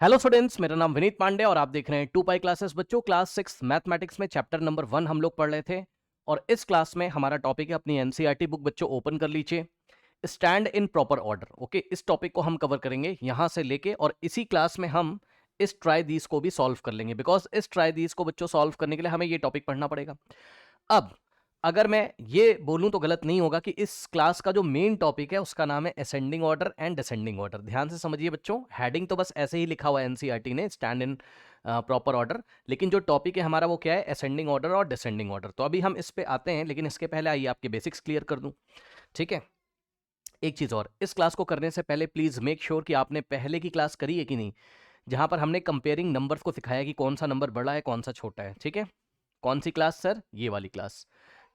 Hello students, मेरा नाम विनीत पांडे और आप देख रहे हैं 2 पाई क्लासेस। बच्चों, क्लास 6 मैथमेटिक्स में चैप्टर नंबर 1 हम लोग पढ़ रहे थे और इस क्लास में हमारा टॉपिक है, अपनी एनसीईआरटी बुक बच्चों ओपन कर लीजिए, stand in proper order. Okay, इस टॉपिक को हम कवर करेंगे यहां से लेके और इसी क्लास में हम इस ट्राई दीस को भी सॉल्व कर लेंगे, बिकॉज इस ट्राई दीस को बच्चों सॉल्व करने के लिए हमें ये टॉपिक पढ़ना पड़ेगा। अब अगर मैं ये बोलूं तो गलत नहीं होगा कि इस क्लास का जो मेन टॉपिक है उसका नाम है ascending order and descending order. ध्यान से समझिए बच्चों, हेडिंग तो बस ऐसे ही लिखा हुआ है एनसीईआरटी ने, स्टैंड इन प्रॉपर ऑर्डर, लेकिन जो टॉपिक है हमारा वो क्या है, असेंडिंग ऑर्डर और डिसेंडिंग ऑर्डर। तो अभी हम इस पे आते हैं, लेकिन इसके पहले आइए आपके बेसिक्स क्लियर कर दूं। ठीक है, एक चीज और, इस क्लास को करने से पहले प्लीज मेक श्योर कि आपने पहले की क्लास करी है कि नहीं, जहां पर हमने कंपेयरिंग नंबर्स को सिखाया कि कौन सा नंबर बड़ा है कौन सा छोटा है। ठीक है, कौन सी क्लास सर? ये वाली क्लास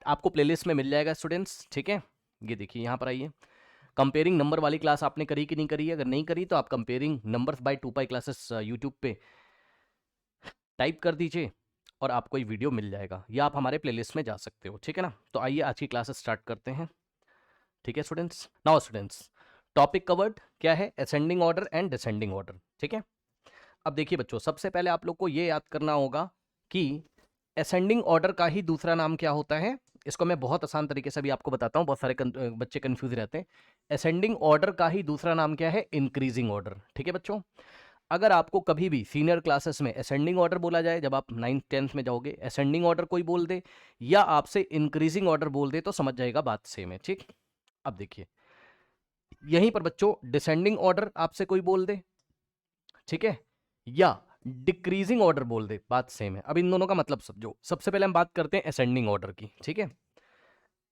आपको प्लेलिस्ट में मिल जाएगा स्टूडेंट्स। ठीक है, ये देखिए यहाँ पर आइए, कंपेयरिंग नंबर वाली क्लास आपने करी कि नहीं करी है? अगर नहीं करी तो आप comparing numbers by 2 pi classes YouTube पे टाइप कर दीजिए और आपको ये वीडियो मिल जाएगा, या आप हमारे प्लेलिस्ट में जा सकते हो। ठीक है ना, तो आइए आज की क्लासेस स्टार्ट करते हैं। ठीक है students, now students, topic covered क्या है, ascending order and descending order. ठीक है, अब देखिए बच्चों, सबसे पहले आप लोग को ये याद करना होगा कि असेंडिंग ऑर्डर का ही दूसरा नाम क्या होता है। इसको मैं बहुत आसान तरीके से भी आपको बताता हूं, बहुत सारे बच्चे कंफ्यूज रहते हैं। असेंडिंग ऑर्डर का ही दूसरा नाम क्या है, इंक्रीजिंग ऑर्डर। ठीक है बच्चों, अगर आपको कभी भी सीनियर क्लासेस में असेंडिंग ऑर्डर बोला जाए, जब आप 9th 10th में जाओगे, असेंडिंग ऑर्डर कोई बोल दे या आपसे इंक्रीजिंग ऑर्डर बोल दे, तो समझ जाएगा बात सेम है। ठीक, अब देखिए यहीं पर बच्चों डिसेंडिंग ऑर्डर आपसे कोई बोल दे, ठीक है, या डिक्रीजिंग ऑर्डर बोल दे, बात सेम है। अब इन दोनों का मतलब समझो। सबसे पहले हम बात करते हैं असेंडिंग ऑर्डर की। ठीक है,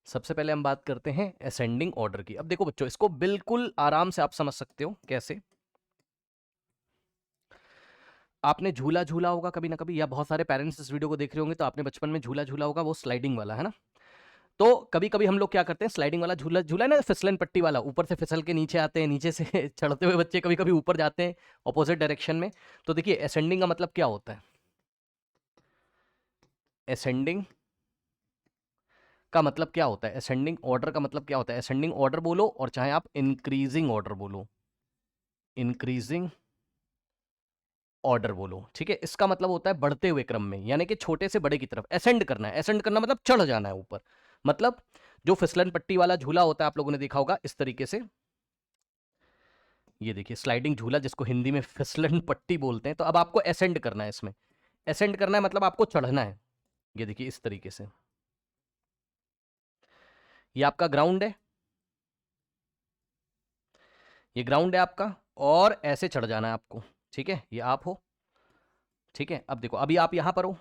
सबसे पहले हम बात करते हैं असेंडिंग ऑर्डर की। अब देखो बच्चों, इसको बिल्कुल आराम से आप समझ सकते हो कैसे। आपने झूला झूला होगा कभी ना कभी, या बहुत सारे पेरेंट्स इस वीडियो को देख रहे होंगे तो आपने बचपन में झूला झूला होगा, वो स्लाइडिंग वाला है ना। तो कभी कभी हम लोग क्या करते हैं, स्लाइडिंग वाला झूला झूला है ना, फिसलन पट्टी वाला, ऊपर से फिसल के नीचे आते हैं, नीचे से चढ़ते हुए बच्चे कभी कभी ऊपर जाते हैं ऑपोजिट डायरेक्शन में। तो देखिए असेंडिंग का मतलब क्या होता है, असेंडिंग का मतलब क्या होता है, असेंडिंग ऑर्डर का मतलब क्या होता है। असेंडिंग ऑर्डर बोलो और चाहे आप इंक्रीजिंग ऑर्डर बोलो, इंक्रीजिंग ऑर्डर बोलो, ठीक है, इसका मतलब होता है बढ़ते हुए क्रम में, यानी कि छोटे से बड़े की तरफ असेंड करना है। असेंड करना मतलब चढ़ जाना है ऊपर। मतलब जो फिसलन पट्टी वाला झूला होता है, आप लोगों ने देखा होगा इस तरीके से, ये देखिए स्लाइडिंग झूला, जिसको हिंदी में फिसलन पट्टी बोलते हैं। तो अब आपको असेंड करना है, इसमें असेंड करना है मतलब आपको चढ़ना है। ये देखिए इस तरीके से, ये आपका ग्राउंड है, ये ग्राउंड है आपका, और ऐसे चढ़ जाना है आपको। ठीक है, ये आप हो। ठीक है, अब देखो, अभी आप यहां पर हो,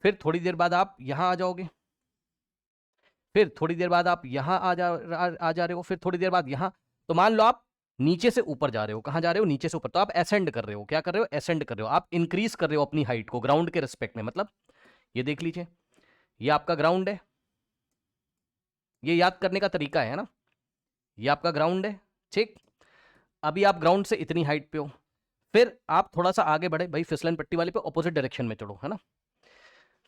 फिर थोड़ी देर बाद आप यहां आ जाओगे, फिर थोड़ी देर बाद आप यहां आ जा रहे हो, फिर थोड़ी देर बाद यहां। तो मान लो आप नीचे से ऊपर जा रहे हो, कहां जा रहे हो, नीचे से ऊपर। तो आप एसेंड कर रहे हो, क्या कर रहे हो, एसेंड कर रहे हो, आप इंक्रीज कर रहे हो अपनी हाइट को ग्राउंड के रिस्पेक्ट में। मतलब ये देख लीजिए, ये आपका ग्राउंड है, ये याद करने का तरीका है ना, ये आपका ग्राउंड है। ठीक, अभी आप ग्राउंड से इतनी हाइट पे हो, फिर आप थोड़ा सा आगे बढ़े भाई, फिसलन पट्टी वाले पे ऑपोजिट डायरेक्शन में चढ़ो, है ना।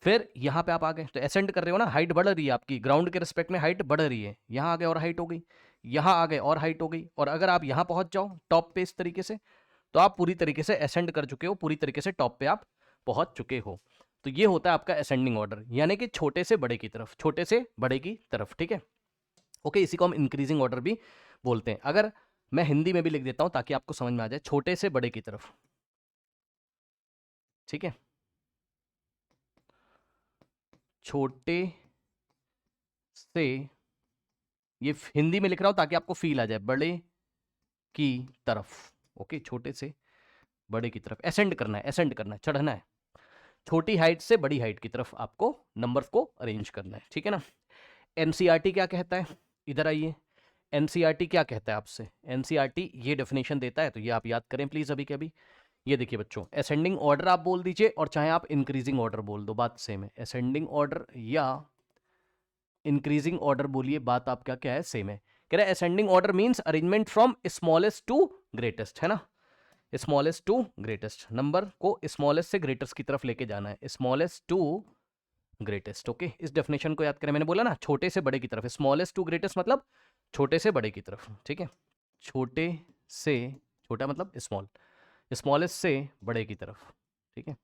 फिर यहां पे आप आ गए, तो एसेंड कर रहे हो ना, हाइट बढ़ रही है आपकी, ग्राउंड के रिस्पेक्ट में हाइट बढ़ रही है। यहां आ गए और हाइट हो गई, यहां आ गए और हाइट हो गई, और अगर आप यहां पहुंच जाओ टॉप पे इस तरीके से, तो आप पूरी तरीके से असेंड कर चुके हो, पूरी तरीके से टॉप पे आप पहुंच चुके हो। तो ये होता है आपका असेंडिंग ऑर्डर, यानी कि छोटे से बड़े की तरफ, छोटे से बड़े की तरफ। ठीक है, ओके, इसी को हम इंक्रीजिंग ऑर्डर भी बोलते हैं। अगर मैं हिंदी में भी लिख देता हूं ताकि आपको समझ में आ जाए, छोटे से बड़े की तरफ। ठीक है, छोटे से, ये हिंदी में लिख रहा हूं ताकि आपको फील आ जाए, बड़े की तरफ। ओके, छोटे से बड़े की तरफ असेंड करना है, असेंड करना है, चढ़ना है, छोटी हाइट से बड़ी हाइट की तरफ आपको नंबर्स को अरेंज करना है। ठीक है ना। एनसीईआरटी क्या कहता है, इधर आइए, एनसीईआरटी क्या कहता है आपसे, एनसीईआरटी ये डेफिनेशन देता है, तो ये आप याद करें प्लीज अभी के अभी। ये देखिए बच्चों, असेंडिंग ऑर्डर आप बोल दीजिए और चाहे आप इंक्रीजिंग ऑर्डर बोल दो, बात सेम है। असेंडिंग ऑर्डर या इंक्रीजिंग ऑर्डर बोलिए, बात आपका क्या है, सेम है। कह रहा है ascending order means arrangement from smallest to greatest, है ना, स्मॉलेस्ट टू ग्रेटेस्ट, नंबर को स्मॉलेस्ट से ग्रेटेस्ट की तरफ लेके जाना है, स्मॉलेस्ट टू ग्रेटेस्ट। ओके, इस डेफिनेशन को याद करें, मैंने बोला ना छोटे से बड़े की तरफ, स्मॉलेस्ट टू ग्रेटेस्ट मतलब छोटे से बड़े की तरफ। ठीक है, छोटे से, छोटा मतलब स्मॉल, स्मॉलेस्ट से बड़े की तरफ, ठीक है।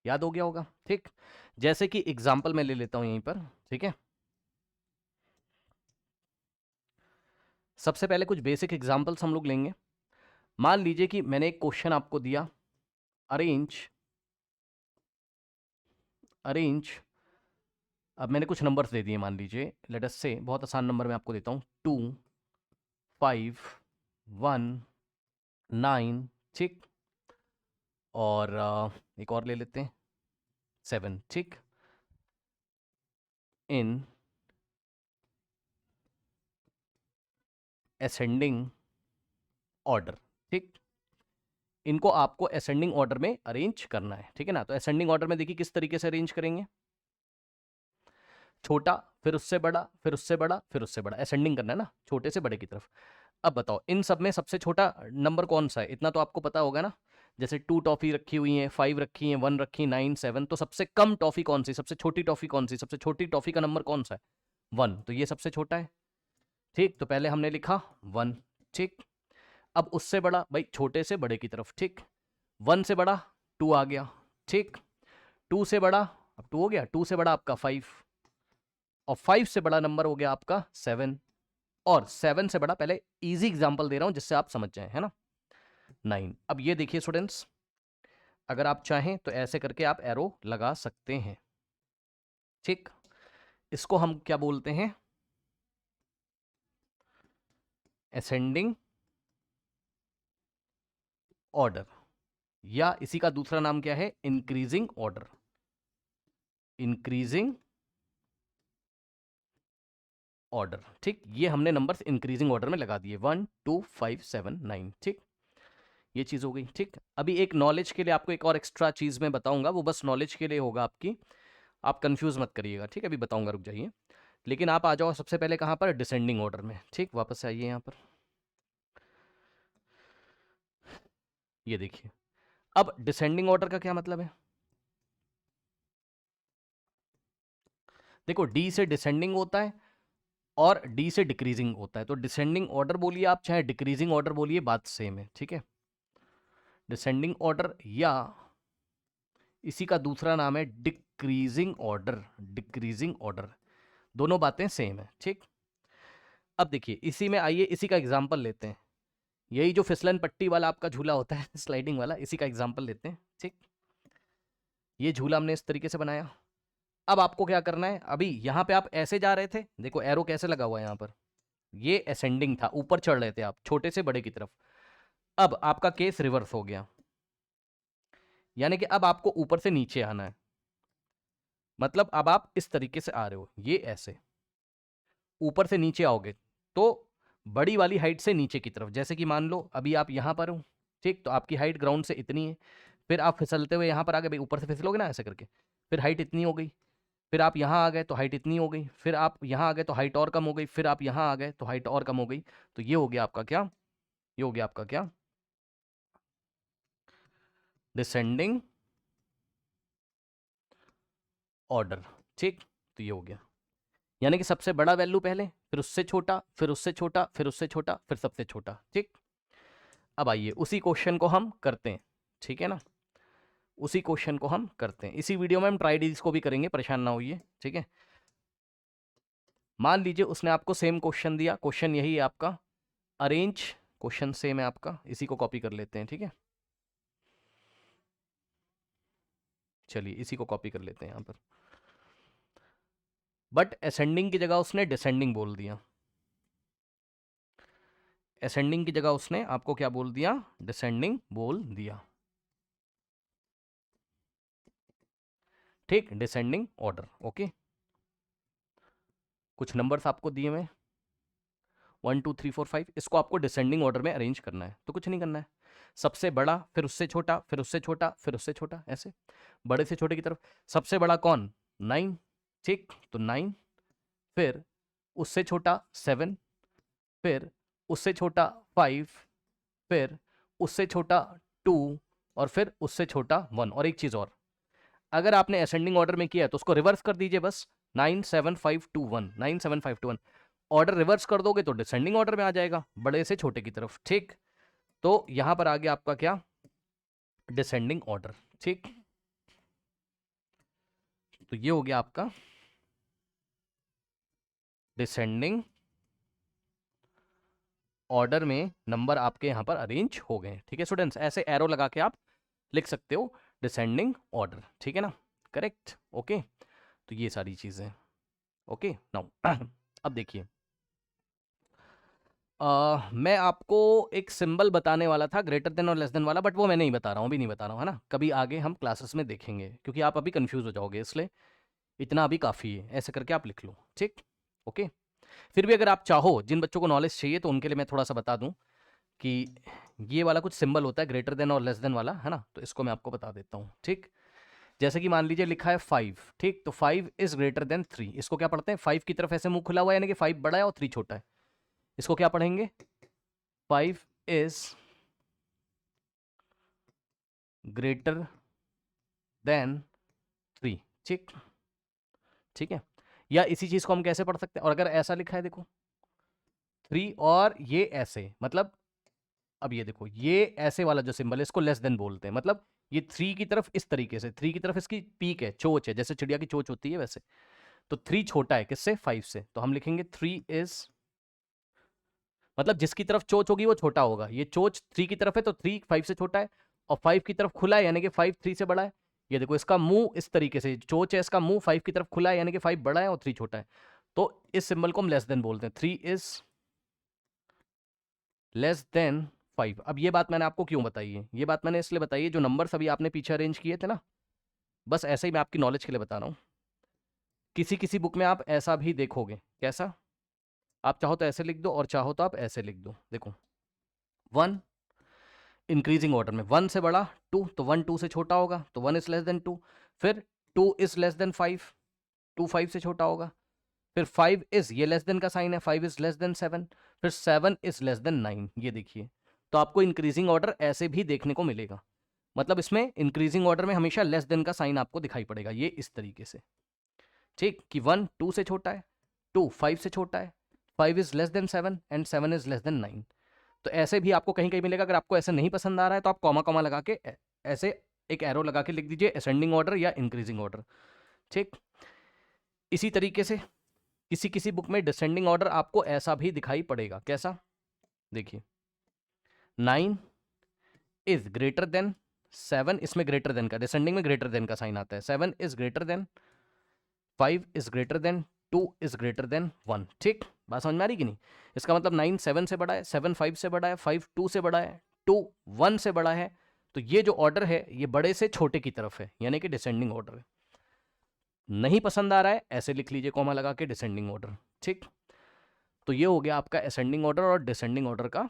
याद हो गया होगा, ठीक। जैसे कि एग्जाम्पल मैं ले लेता हूं यहीं पर, ठीक है। सबसे पहले कुछ बेसिक एग्जाम्पल्स हम लोग लेंगे। मान लीजिए कि मैंने एक क्वेश्चन आपको दिया, अरेंज अरेंज अब मैंने कुछ नंबर्स दे दिए, मान लीजिए लेट अस से, बहुत आसान नंबर मैं आपको देता हूं, 2 5 1 9, ठीक। और एक और ले लेते हैं, 7, ठीक। इन असेंडिंग ऑर्डर, ठीक। इनको आपको असेंडिंग ऑर्डर में अरेंज करना है, ठीक है ना। तो असेंडिंग ऑर्डर में देखिए किस तरीके से अरेंज करेंगे, छोटा फिर उससे बड़ा फिर उससे बड़ा फिर उससे बड़ा, असेंडिंग करना है ना, छोटे से बड़े की तरफ। अब बताओ इन सब में सबसे छोटा नंबर कौन सा है, इतना तो आपको पता होगा ना। जैसे 2 टॉफी रखी हुई है, 5 रखी है, 1 रखी, 9 7, तो सबसे कम टॉफी कौन सी, सबसे छोटी टॉफी कौन सी, सबसे छोटी टॉफी का नंबर कौन सा है, 1, तो ये सबसे छोटा है, ठीक। तो पहले हमने लिखा 1, ठीक। अब उससे बड़ा, भाई छोटे से बड़े की तरफ, ठीक। 1 से बड़ा 2 आ गया, ठीक। 2 से बड़ा, अब 2 हो गया, 2 से बड़ा आपका 5, और 5 से बड़ा नंबर हो गया आपका 7, और 7 से बड़ा, पहले इजी एग्जांपल दे रहा हूं जिससे आप समझ जाएं, है ना, 9। अब ये देखिए स्टूडेंट्स, अगर आप चाहें तो ऐसे करके आप एरो लगा सकते हैं, ठीक। इसको हम क्या बोलते हैं, असेंडिंग ऑर्डर, या इसी का दूसरा नाम क्या है, इंक्रीजिंग ऑर्डर, इंक्रीजिंग ऑर्डर, ठीक। ये हमने नंबर्स इंक्रीजिंग ऑर्डर में लगा दिए, 1 2 5 7 9, ठीक। ये चीज हो गई, ठीक। अभी एक नॉलेज के लिए आपको एक और एक्स्ट्रा चीज मैं बताऊंगा, वो बस नॉलेज के लिए होगा आपकी, आप कंफ्यूज मत करिएगा, ठीक है। अभी बताऊंगा, रुक जाइए। लेकिन आप आ जाओ सबसे पहले कहां पर, डिसेंडिंग ऑर्डर में, ठीक। वापस से आइए यहां पर, ये देखिए। अब डिसेंडिंग ऑर्डर का क्या मतलब है, देखो डी से डिसेंडिंग होता है और डी से डिक्रीजिंग होता है, तो डिसेंडिंग ऑर्डर बोलिए आप, चाहे डिक्रीजिंग ऑर्डर बोलिए, बात सेम है, ठीक है। डिसेंडिंग ऑर्डर या इसी का दूसरा नाम है डिक्रीजिंग ऑर्डर, डिक्रीजिंग ऑर्डर, दोनों बातें सेम है, ठीक। अब देखिए इसी में आइए, इसी का एग्जाम्पल लेते हैं, यही जो फिसलन पट्टी वाला आपका झूला होता है स्लाइडिंग वाला, इसी का एग्जाम्पल लेते हैं, ठीक। ये झूला हमने इस तरीके से बनाया। अब आपको क्या करना है, अभी यहां पे आप ऐसे जा रहे थे, देखो एरो कैसे लगा हुआ है यहां पर, ये असेंडिंग था, ऊपर चढ़ रहे थे आप छोटे से बड़े की तरफ। अब आपका केस रिवर्स हो गया, यानी कि अब आपको ऊपर से नीचे आना है, मतलब अब आप इस तरीके से आ रहे हो, ये ऐसे ऊपर से नीचे आओगे, तो बड़ी वाली हाइट से नीचे की तरफ, जैसे कि मान लो अभी आप यहां पर हो, ठीक। तो आपकी हाइट ग्राउंड से इतनी है, फिर आप फिसलते हुए यहां पर आ गए, भाई ऊपर से फिसलोगे ना ऐसे करके, फिर हाइट इतनी हो गई, फिर आप यहाँ आ गए तो हाइट इतनी हो गई, फिर आप यहाँ आ गए तो हाइट और कम हो गई, फिर आप यहाँ आ गए तो हाइट और कम हो गई। तो ये हो गया आपका क्या, ये हो गया आपका क्या, डिसेंडिंग ऑर्डर, ठीक। तो ये हो गया, यानी कि सबसे बड़ा वैल्यू पहले, फिर उससे छोटा, फिर उससे छोटा, फिर उससे छोटा, फिर सबसे छोटा, ठीक। अब आइए उसी क्वेश्चन को हम करते हैं, ठीक है ना, उसी क्वेश्चन को हम करते हैं, इसी वीडियो में हम ट्राइडीज को भी करेंगे, परेशान ना होइए, ठीक है। मान लीजिए उसने आपको सेम क्वेश्चन दिया, क्वेश्चन यही है आपका, अरेंज, क्वेश्चन सेम है आपका, इसी को कॉपी कर लेते हैं, ठीक है। चलिए इसी को कॉपी कर लेते हैं यहां पर, बट असेंडिंग की जगह उसने डिसेंडिंग बोल दिया, असेंडिंग की जगह उसने आपको क्या बोल दिया, डिसेंडिंग बोल दिया, ठीक। Descending order, okay. कुछ नंबर्स आपको दिए हुए 1 2 3 4 5, इसको आपको डिसेंडिंग ऑर्डर में अरेंज करना है, तो कुछ नहीं करना है, सबसे बड़ा फिर उससे छोटा फिर उससे छोटा फिर उससे छोटा, ऐसे बड़े से छोटे की तरफ। सबसे बड़ा कौन, 9, ठीक। तो 9, फिर उससे छोटा 7, फिर उससे छोटा 5, फिर उससे छोटा 2, और फिर उससे छोटा 1। और एक चीज और, अगर आपने असेंडिंग ऑर्डर में किया है तो उसको रिवर्स कर दीजिए बस, 9 7 5 2 1, 9 7 5 2 1। ऑर्डर रिवर्स कर दोगे तो डिसेंडिंग ऑर्डर में आ जाएगा, बड़े से छोटे की तरफ, ठीक। तो यहां पर आ गया आपका क्या, डिसेंडिंग ऑर्डर, ठीक। तो ये हो गया आपका डिसेंडिंग ऑर्डर में नंबर आपके यहां पर अरेंज हो गए, ठीक है स्टूडेंट्स। ऐसे एरो लगा के आप लिख सकते हो डिसेंडिंग ऑर्डर, ठीक है ना, करेक्ट, ओके। तो ये सारी चीजें, ओके नाउ अब देखिए, मैं आपको एक सिंबल बताने वाला था ग्रेटर देन और लेस देन वाला, बट वो मैं नहीं बता रहा हूँ, अभी नहीं बता रहा हूँ, है ना, कभी आगे हम क्लासेस में देखेंगे, क्योंकि आप अभी कंफ्यूज हो जाओगे, इसलिए इतना अभी काफ़ी है, ऐसे करके आप लिख लो, ठीक, ओके। फिर भी अगर आप चाहो, जिन बच्चों को नॉलेज चाहिए, तो उनके लिए मैं थोड़ा सा बता दूं कि ये वाला कुछ सिंबल होता है ग्रेटर देन और लेस देन वाला, है ना, तो इसको मैं आपको बता देता हूँ, ठीक। जैसे कि मान लीजिए लिखा है 5, ठीक, तो 5 इज ग्रेटर देन 3, इसको क्या पढ़ते हैं, 5 की तरफ ऐसे मुंह खुला हुआ है, यानी कि 5 बड़ा है और 3 छोटा है, इसको क्या पढ़ेंगे, 5 इज ग्रेटर देन 3, ठीक, ठीक है। या इसी चीज को हम कैसे पढ़ सकते हैं, और अगर ऐसा लिखा है देखो 3 और ये ऐसे, मतलब अब ये देखो, ये ऐसे वाला जो सिंबल है इसको लेस देन बोलते हैं, मतलब ये 3 की तरफ इस तरीके से, 3 की तरफ इसकी पीक है, चोंच है, जैसे चिड़िया की चोंच होती है वैसे, तो 3 छोटा है किससे, 5 से, तो हम लिखेंगे 3 इज, मतलब जिसकी तरफ चोंच होगी वो छोटा होगा, ये चोंच 3 की तरफ है तो 3 5 से छोटा है, और 5 की तरफ खुला है यानी कि 5 3 से बड़ा है। ये देखो इसका मुंह इस तरीके से, चोंच है, इसका मुंह 5 की तरफ खुला है यानी कि 5 बड़ा है और 3 छोटा है, तो इस सिंबल को हम लेस देन बोलते हैं, 3 इज लेस देन 5। अब ये बात मैंने आपको क्यों बताई है, ये बात मैंने इसलिए बताई है, जो नंबर सभी आपने पीछे अरेंज किए थे ना, बस ऐसे ही मैं आपकी नॉलेज के लिए बता रहा हूँ, किसी किसी बुक में आप ऐसा भी देखोगे, कैसा, आप चाहो तो ऐसे लिख दो और चाहो तो आप ऐसे लिख दो, देखो 1 इंक्रीजिंग ऑर्डर में, 1 से बड़ा 2, तो 1 2 से छोटा होगा, तो 1 इज लेस देन 2, फिर 2 इज लेस देन 5, 2 5 से छोटा होगा, फिर 5 इज, ये लेस देन का साइन है, 5 इज लेस देन 7, फिर 7 इज लेस देन 9, ये देखिए। तो आपको इंक्रीजिंग ऑर्डर ऐसे भी देखने को मिलेगा, मतलब इसमें इंक्रीजिंग ऑर्डर में हमेशा लेस देन का साइन आपको दिखाई पड़ेगा, ये इस तरीके से, ठीक, कि 1 2 से छोटा है, 2 5 से छोटा है, 5 is less than 7 and 7 is less than 9। तो ऐसे भी आपको कहीं कहीं मिलेगा, अगर आपको ऐसे नहीं पसंद आ रहा है तो आप कॉमा कॉमा लगा के ऐसे एक एरो लगा के लिख दीजिए असेंडिंग ऑर्डर या इंक्रीजिंग ऑर्डर, ठीक। इसी तरीके से किसी किसी बुक में डिसेंडिंग ऑर्डर आपको ऐसा भी दिखाई पड़ेगा, कैसा, देखिए 9 इज ग्रेटर देन 7, इसमें ग्रेटर देन का, डिसेंडिंग में ग्रेटर देन का साइन आता है, 7 is greater than 5 is greater than 2 is greater than 1, ठीक, बात समझ में आ रही कि नहीं। इसका मतलब 9 7 से बड़ा है, 7 5 से बड़ा है, 5 2 से बड़ा है, 2 1 से बड़ा है, तो ये जो ऑर्डर है ये बड़े से छोटे की तरफ है, यानी कि डिसेंडिंग ऑर्डर है। नहीं पसंद आ रहा है ऐसे लिख लीजिए कॉमा लगा के डिसेंडिंग ऑर्डर, ठीक। तो ये हो गया आपका असेंडिंग ऑर्डर और डिसेंडिंग ऑर्डर का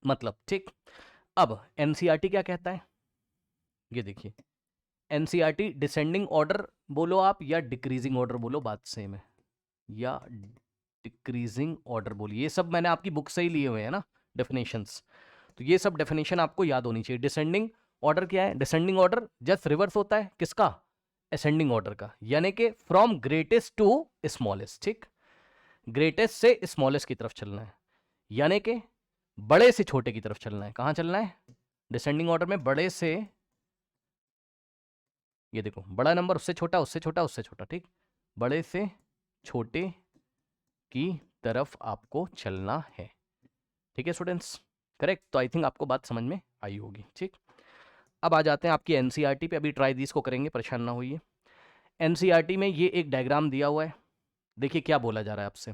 मतलब, ठीक। अब एनसीईआरटी क्या कहता है, ये देखिए, एनसीईआरटी डिसेंडिंग ऑर्डर बोलो आप या डिक्रीजिंग ऑर्डर बोलो, बात सेम है, या डिक्रीजिंग ऑर्डर बोलिए, ये सब मैंने आपकी बुक से ही लिए हुए हैं ना डेफिनेशंस, तो ये सब डेफिनेशन आपको याद होनी चाहिए। डिसेंडिंग ऑर्डर क्या है, डिसेंडिंग ऑर्डर जस्ट रिवर्स होता है किसका, असेंडिंग ऑर्डर का, यानी कि फ्रॉम ग्रेटेस्ट टू स्मॉलेस्ट, ठीक, ग्रेटेस्ट से स्मॉलेस्ट की तरफ चलना है, यानी कि बड़े से छोटे की तरफ चलना है, कहां चलना है, डिसेंडिंग ऑर्डर में बड़े से, ये देखो बड़ा नंबर उससे छोटा उससे छोटा उससे छोटा, ठीक, बड़े से छोटे की तरफ आपको चलना है, ठीक है स्टूडेंट्स, करेक्ट। तो आई थिंक आपको बात समझ में आई होगी, ठीक। अब आ जाते हैं आपकी एनसीईआरटी पे, अभी ट्राई दीस को करेंगे, परेशान ना होइए। एनसीईआरटी में ये एक डायग्राम दिया हुआ है, देखिए क्या बोला जा रहा है आपसे,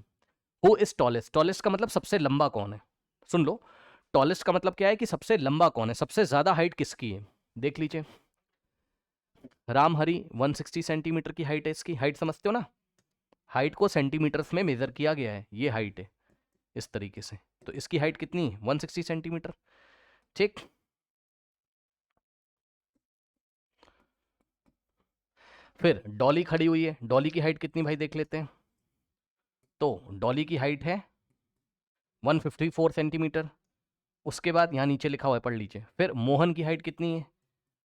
हु इज टॉलेस्ट, टॉलेस्ट का मतलब सबसे लंबा कौन है, सुन लो, टॉलेस्ट का मतलब क्या है कि सबसे लंबा कौन है, सबसे ज्यादा हाइट किसकी है, देख लीजिए, रामहरि 160 सेंटीमीटर की हाइट है, इसकी हाइट समझते हो ना, हाइट को सेंटीमीटर्स में मेजर किया गया है, ये हाइट है इस तरीके से, तो इसकी हाइट कितनी है 160 सेंटीमीटर, ठीक। फिर डॉली खड़ी हुई है, डॉली की हाइट कितनी भाई देख लेते हैं, तो डॉली की हाइट है 154 सेंटीमीटर, उसके बाद यहाँ नीचे लिखा हुआ है पढ़ लीजिए, फिर मोहन की हाइट कितनी है,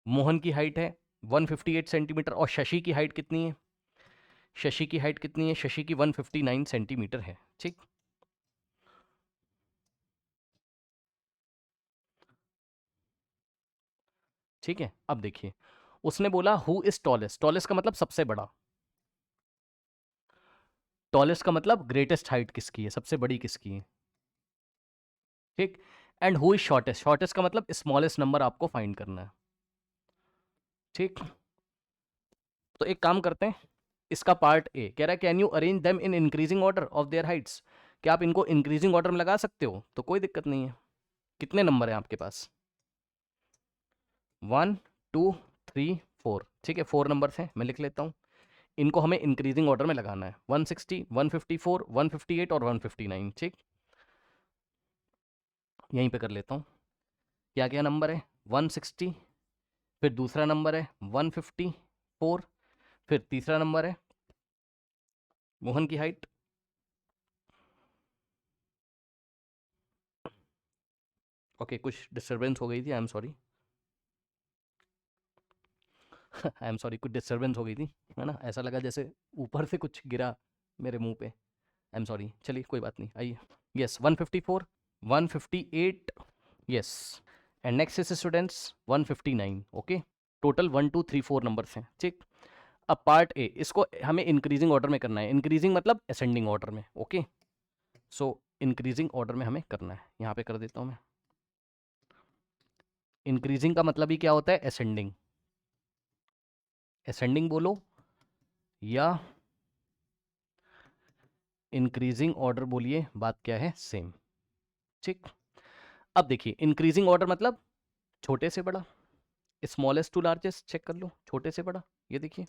मोहन की हाइट है 158 सेंटीमीटर, और शशि की हाइट कितनी है, शशि की हाइट कितनी है? शशि की 159 सेंटीमीटर है। ठीक, ठीक है। अब देखिए, उसने बोला हु इज टॉलेस्ट। टॉलेस्ट का मतलब सबसे बड़ा, टॉलेस्ट का मतलब ग्रेटेस्ट हाइट किसकी है, सबसे बड़ी किसकी है। ठीक, and who is shortest. Shortest का मतलब स्मॉलेस्ट नंबर आपको फाइंड करना है। ठीक, तो एक काम करते हैं, इसका पार्ट ए कह रहा है can you arrange them in increasing order of their Heights. क्या आप इनको इंक्रीजिंग ऑर्डर में लगा सकते हो? तो कोई दिक्कत नहीं है। कितने नंबर हैं आपके पास? 1 2 3 4। ठीक है, 4 नंबर हैं, मैं लिख लेता हूँ। इनको हमें इंक्रीजिंग ऑर्डर में लगाना है, 160 154 158 और 159। ठीक, यहीं पे कर लेता हूँ। क्या क्या नंबर है? 160, फिर दूसरा नंबर है 154, फिर तीसरा नंबर है मोहन की हाइट। ओके, कुछ डिस्टर्बेंस हो गई थी, I am sorry. I am sorry, कुछ डिस्टर्बेंस हो गई थी, है ना? ऐसा लगा जैसे ऊपर से कुछ गिरा मेरे मुंह पे। आई एम सॉरी, चलिए कोई बात नहीं, आइए। Yes, 154 158, yes, and next is students 159। Okay, total 1 2 3 4 numbers हैं। ठीक, अब पार्ट ए, इसको हमें इंक्रीजिंग ऑर्डर में करना है। इंक्रीजिंग मतलब असेंडिंग ऑर्डर में। ओके, सो इंक्रीजिंग ऑर्डर में हमें करना है। यहाँ पे कर देता हूँ मैं। इंक्रीजिंग का मतलब ही क्या होता है? असेंडिंग। असेंडिंग बोलो या इंक्रीजिंग ऑर्डर बोलिए, बात क्या है? सेम। ठीक, अब देखिए, इंक्रीजिंग ऑर्डर मतलब छोटे से बड़ा, स्मॉलेस्ट टू लार्जेस्ट। चेक कर लो, छोटे से बड़ा। ये देखिए,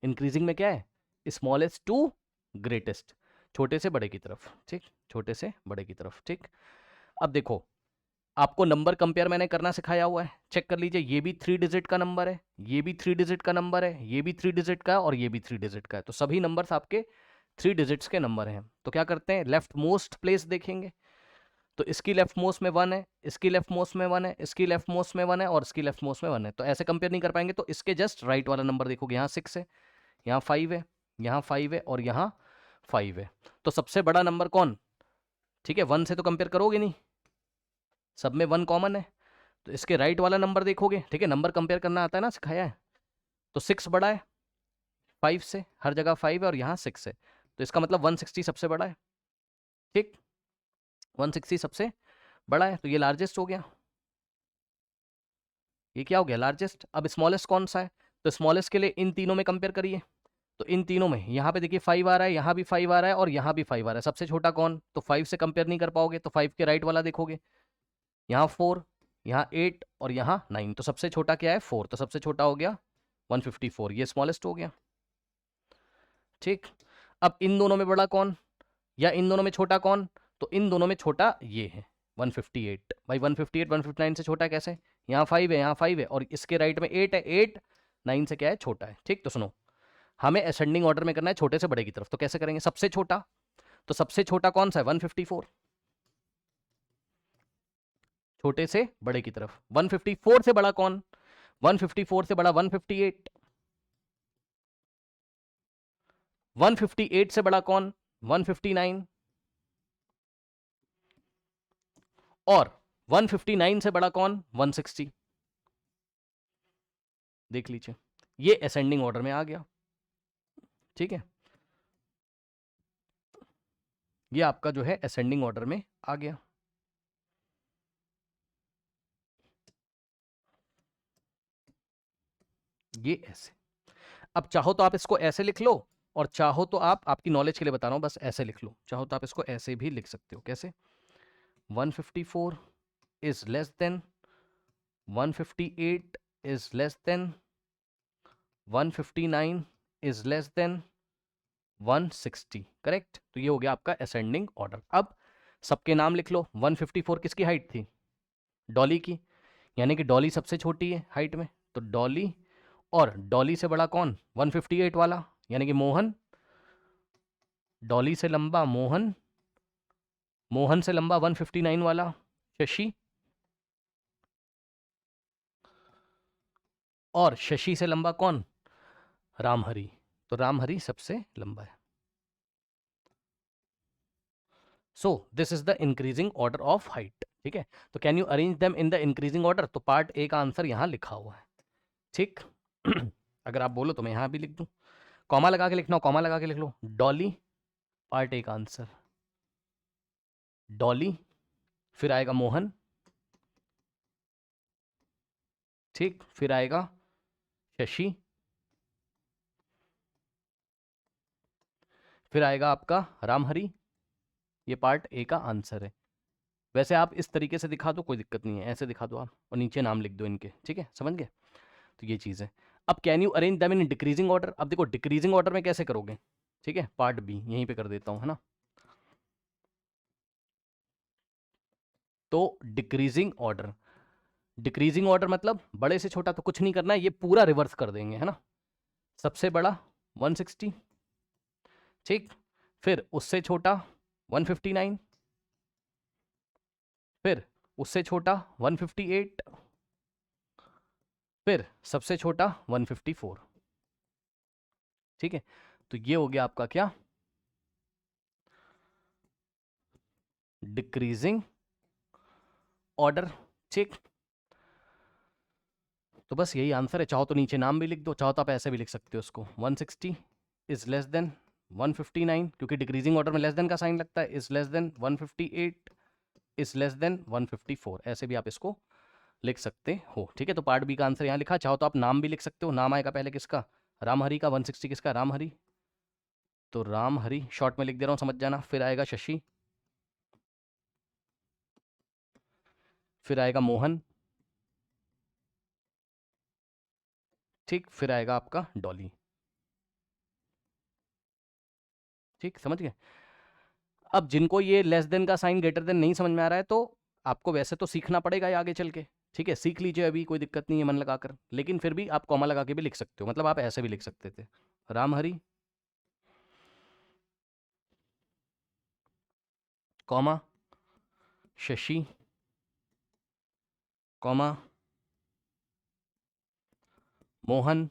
इंक्रीजिंग में क्या है? स्मॉलेस्ट टू ग्रेटेस्ट, छोटे से बड़े की तरफ। ठीक, छोटे से बड़े की तरफ। ठीक, अब देखो, आपको नंबर कंपेयर मैंने करना सिखाया हुआ है। चेक कर लीजिए, ये भी 3 डिजिट का नंबर है, ये भी 3 डिजिट का नंबर है, ये भी 3 डिजिट का है और ये भी 3 डिजिट का है। तो सभी नंबर्स आपके 3 डिजिट्स के नंबर हैं। तो क्या करते हैं, लेफ्ट मोस्ट प्लेस देखेंगे। तो इसकी लेफ्ट मोस्ट में 1 है, इसकी लेफ्ट मोस्ट में 1 है, इसकी लेफ्ट मोस्ट में 1 है और इसकी लेफ्ट मोस्ट में 1 है। तो ऐसे कंपेयर नहीं कर पाएंगे। तो इसके जस्ट राइट वाला नंबर देखोगे, यहाँ 6 है, यहाँ 5 है, यहाँ 5 है और यहाँ 5 है। तो सबसे बड़ा नंबर कौन? ठीक है, 1 से तो कंपेयर करोगे नहीं, सब में 1 कॉमन है। तो इसके राइट वाला नंबर देखोगे। ठीक है, नंबर कंपेयर करना आता है ना, सिखाया है। तो 6 बड़ा है 5 से, हर जगह 5 है और यहाँ 6 है। तो इसका मतलब 160 सबसे बड़ा है। ठीक, 160 सबसे बड़ा है, तो ये लार्जेस्ट हो गया। ये क्या हो गया? लार्जेस्ट। अब स्मॉलेस्ट कौन सा है? तो स्मॉलेस्ट के लिए इन तीनों में कंपेयर करिए। तो इन तीनों में यहाँ पे देखिए 5 आ रहा है, यहाँ भी 5 आ रहा है और यहाँ भी 5 आ रहा है। सबसे छोटा कौन? तो 5 से कंपेयर नहीं कर पाओगे, तो 5 के राइट वाला देखोगे, यहाँ 4, यहाँ 8 और यहाँ 9। तो सबसे छोटा क्या है? 4। तो सबसे छोटा हो गया 154, ये स्मॉलेस्ट हो गया। ठीक, अब इन दोनों में बड़ा कौन या इन दोनों में छोटा कौन? तो इन दोनों में छोटा ये है 158। भाई 158 159 से छोटा कैसे? यहाँ 5 है, यहाँ 5 है और इसके राइट में 8 है। 8 9 से क्या है? छोटा है। ठीक, तो सुनो, हमें असेंडिंग ऑर्डर में करना है छोटे से बड़े की तरफ। तो कैसे करेंगे? सबसे छोटा, तो सबसे छोटा कौन सा है? 154, छोटे से बड़े की तरफ। 154 से बड़ा कौन? 154 से बड़ा 158। 158 से बड़ा कौन? 159। और 159 से बड़ा कौन? 160। देख लीजिए, ये असेंडिंग ऑर्डर में आ गया। ठीक है, ये आपका जो है असेंडिंग ऑर्डर में आ गया। ये ऐसे। अब चाहो तो आप इसको ऐसे लिख लो और चाहो तो आप, आपकी नॉलेज के लिए बता रहा हूं, बस ऐसे लिख लो। चाहो तो आप इसको ऐसे भी लिख सकते हो। कैसे? 154 is less than 158 is less than 159 is less than 160। Correct. तो ये हो गया आपका असेंडिंग ऑर्डर। अब सबके नाम लिख लो। 154 किसकी हाइट थी? डॉली की, यानी कि डॉली सबसे छोटी है हाइट में, तो डॉली। और डॉली से बड़ा कौन? 158 वाला, यानी कि मोहन। डॉली से लंबा मोहन, मोहन से लंबा 159 वाला शशि, और शशि से लंबा कौन? रामहरि। तो रामहरि सबसे लंबा है। So this is the increasing order of height, ठीक है। तो can you arrange them in the increasing order, तो पार्ट ए का आंसर यहाँ लिखा हुआ है, ठीक। अगर आप बोलो तो मैं यहाँ भी लिख दूँ, कॉमा लगा के लिखना हो कॉमा लगा के लिख लो। डॉली पार्ट ए का आंसर, डॉली, फिर आएगा मोहन, ठीक, फिर आएगा शशि, फिर आएगा आपका रामहरि। ये पार्ट ए का आंसर है। वैसे आप इस तरीके से दिखा दो, कोई दिक्कत नहीं है, ऐसे दिखा दो आप और नीचे नाम लिख दो इनके, ठीक है, समझ गए। तो ये चीज़ है। अब can you arrange them in decreasing order, अब देखो डिक्रीजिंग ऑर्डर में कैसे करोगे, ठीक है, पार्ट बी यहीं पे कर देता हूँ, है ना। तो डिक्रीजिंग ऑर्डर मतलब बड़े से छोटा तो कुछ नहीं करना है, ये पूरा रिवर्स कर देंगे, है ना। सबसे बड़ा 160, ठीक, फिर उससे छोटा 159, फिर उससे छोटा 158, फिर सबसे छोटा 154, ठीक है। तो ये हो गया आपका क्या, डिक्रीजिंग ऑर्डर, ठीक। तो बस यही आंसर है, चाहो तो नीचे नाम भी लिख दो, चाहो तो आप ऐसे भी लिख सकते हो उसको, 160 इज लेस देन 159, क्योंकि डिक्रीजिंग ऑर्डर में लेस देन का साइन लगता है, is less than 158 is less than 154, ऐसे भी आप इसको लिख सकते हो, ठीक है। तो पार्ट बी का आंसर यहाँ लिखा, चाहो तो आप नाम भी लिख सकते हो, नाम आएगा पहले किसका, रामहरि का, 160 किसका, रामहरि, तो रामहरि शॉर्ट में लिख दे रहा हूँ, समझ जाना। फिर आएगा शशि, फिर आएगा मोहन, ठीक, फिर आएगा आपका डॉली, ठीक, समझ गए। अब जिनको ये लेस देन का साइन ग्रेटर देन नहीं समझ में आ रहा है, तो आपको वैसे तो सीखना पड़ेगा ये आगे चल के, ठीक है, सीख लीजिए अभी, कोई दिक्कत नहीं है मन लगाकर, लेकिन फिर भी आप कॉमा लगा के भी लिख सकते हो, मतलब आप ऐसे भी लिख सकते थे, Ramhari comma Shashi comma Mohan